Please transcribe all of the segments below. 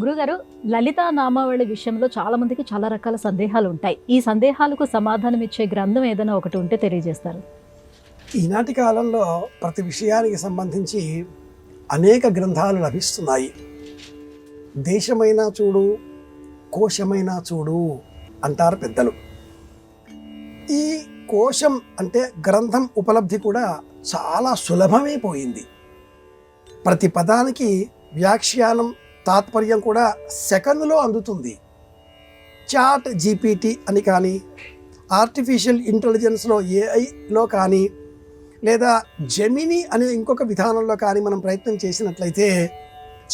గురుగారు, లలితా నామావళి విషయంలో చాలా మందికి చాలా రకాల సందేహాలు ఉంటాయి. ఈ సందేహాలకు సమాధానం ఇచ్చే గ్రంథం ఏదైనా ఒకటి ఉంటే తెలియజేస్తారు. ఈనాటి కాలంలో ప్రతి విషయానికి సంబంధించి అనేక గ్రంథాలు లభిస్తున్నాయి. దేశమైనా చూడు, కోశమైనా చూడు అంటారు పెద్దలు. ఈ కోశం అంటే గ్రంథం ఉపలబ్ధి కూడా చాలా సులభమైపోయింది. ప్రతి పదానికి వ్యాఖ్యానం, తాత్పర్యం కూడా సెకన్లో అందుతుంది. చాట్ జీపీటీ అని కానీ, ఆర్టిఫిషియల్ ఇంటెలిజెన్స్లో ఏఐలో కానీ, లేదా జెమిని అనే ఇంకొక విధానంలో కానీ మనం ప్రయత్నం చేసినట్లయితే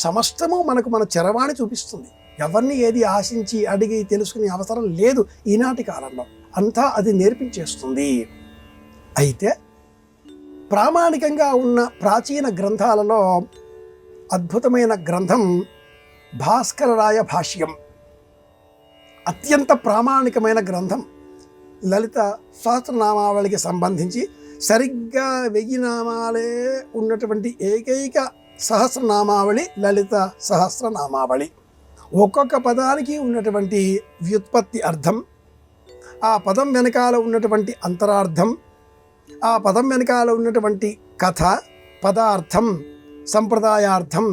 సమస్తము మనకు మన చరవాణి చూపిస్తుంది. ఎవరిని ఏది ఆశించి అడిగి తెలుసుకునే అవసరం లేదు. ఈనాటి కాలంలో అంతా అది నేర్పించేస్తుంది. అయితే ప్రామాణికంగా ఉన్న ప్రాచీన గ్రంథాలలో అద్భుతమైన గ్రంథం భాస్కరరాయ భాష్యం. అత్యంత ప్రామాణికమైన గ్రంథం. లలిత సహస్రనామావళికి సంబంధించి సరిగ్గా 1000 నామాలే ఉన్నటువంటి ఏకైక సహస్రనామావళి లలిత సహస్రనామావళి. ఒక్కొక్క పదానికి ఉన్నటువంటి వ్యుత్పత్తి అర్థం, ఆ పదం వెనకాల ఉన్నటువంటి అంతరార్థం, ఆ పదం వెనకాల ఉన్నటువంటి కథ, పదార్థం, సంప్రదాయార్థం,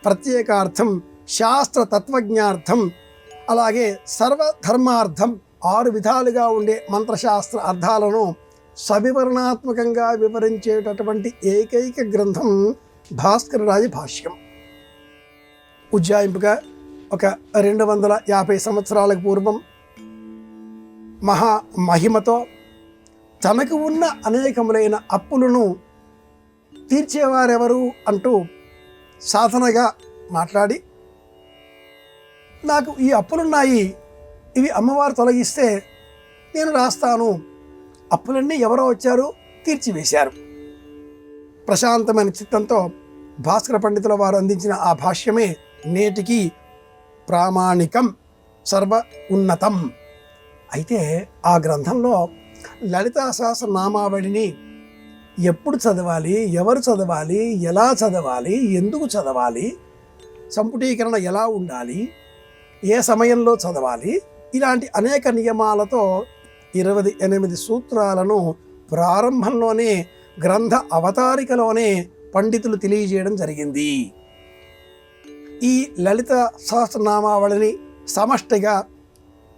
ప్రత్యేకార్థం, శాస్త్ర తత్వజ్ఞార్థం, అలాగే సర్వధర్మార్థం 6 విధాలుగా ఉండే మంత్రశాస్త్ర అర్థాలను సవివరణాత్మకంగా వివరించేటటువంటి ఏకైక గ్రంథం భాస్కరరాయ భాష్యం. ఉజ్జాయింపుగా ఒక 250 సంవత్సరాలకు పూర్వం మహిమతో తనకు ఉన్న అనేకములైన అప్పులను తీర్చేవారెవరు అంటూ సాధనగా మాట్లాడి, నాకు ఈ అప్పులున్నాయి, ఇవి అమ్మవారు తొలగిస్తే నేను రాస్తాను. అప్పులన్నీ ఎవరో వచ్చారు, తీర్చివేశారు. ప్రశాంతమైన చిత్తంతో భాస్కర పండితుల వారు అందించిన ఆ భాష్యమే నేటికి ప్రామాణికం, సర్వ ఉన్నతం. అయితే ఆ గ్రంథంలో లలితా సహస్రనామావళిని ఎప్పుడు చదవాలి, ఎవరు చదవాలి, ఎలా చదవాలి, ఎందుకు చదవాలి, సంపుటీకరణ ఎలా ఉండాలి, ఏ సమయంలో చదవాలి, ఇలాంటి అనేక నియమాలతో 28 సూత్రాలను ప్రారంభంలోనే గ్రంథ అవతారికలోనే పండితులు తెలియజేయడం జరిగింది. ఈ లలిత సహస్రనామావళిని సమష్టిగా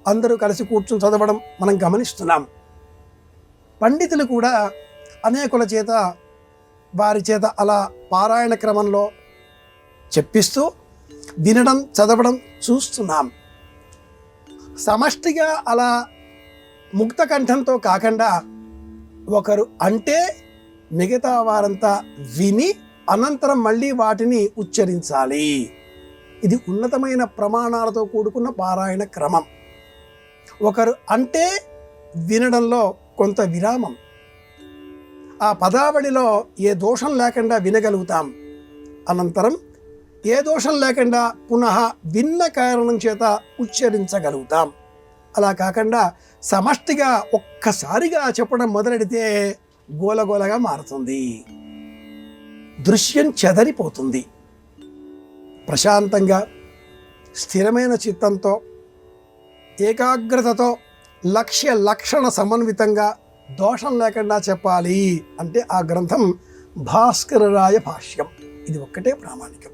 అందరూ కలిసి కూర్చుని చదవడం మనం గమనిస్తున్నాం. పండితులు కూడా అనేకుల చేత వారి చేత అలా పారాయణ క్రమంలో చెప్పిస్తూ వినడం, చదవడం చూస్తున్నాం. సమష్టిగా అలా ముక్త కంఠంతో కాకుండా ఒకరు అంటే మిగతా వారంతా విని అనంతరం మళ్ళీ వాటిని ఉచ్చరించాలి. ఇది ఉన్నతమైన ప్రమాణాలతో కూడుకున్న పారాయణ క్రమం. ఒకరు అంటే వినడంలో కొంత విరామం, ఆ పదావళిలో ఏ దోషం లేకుండా వినగలుగుతాం. అనంతరం ఏ దోషం లేకుండా పునః విన్న కారణం చేత ఉచ్చరించగలుగుతాం. అలా కాకుండా సమష్టిగా ఒక్కసారిగా చెప్పడం మొదలెడితే గోలగోలగా మారుతుంది, దృశ్యం చెదరిపోతుంది. ప్రశాంతంగా స్థిరమైన చిత్తంతో ఏకాగ్రతతో లక్ష్య లక్షణ సమన్వితంగా దోషం లేకుండా చెప్పాలి అంటే ఆ గ్రంథం భాస్కరరాయ భాష్యం. ఇది ఒక్కటే ప్రామాణికం.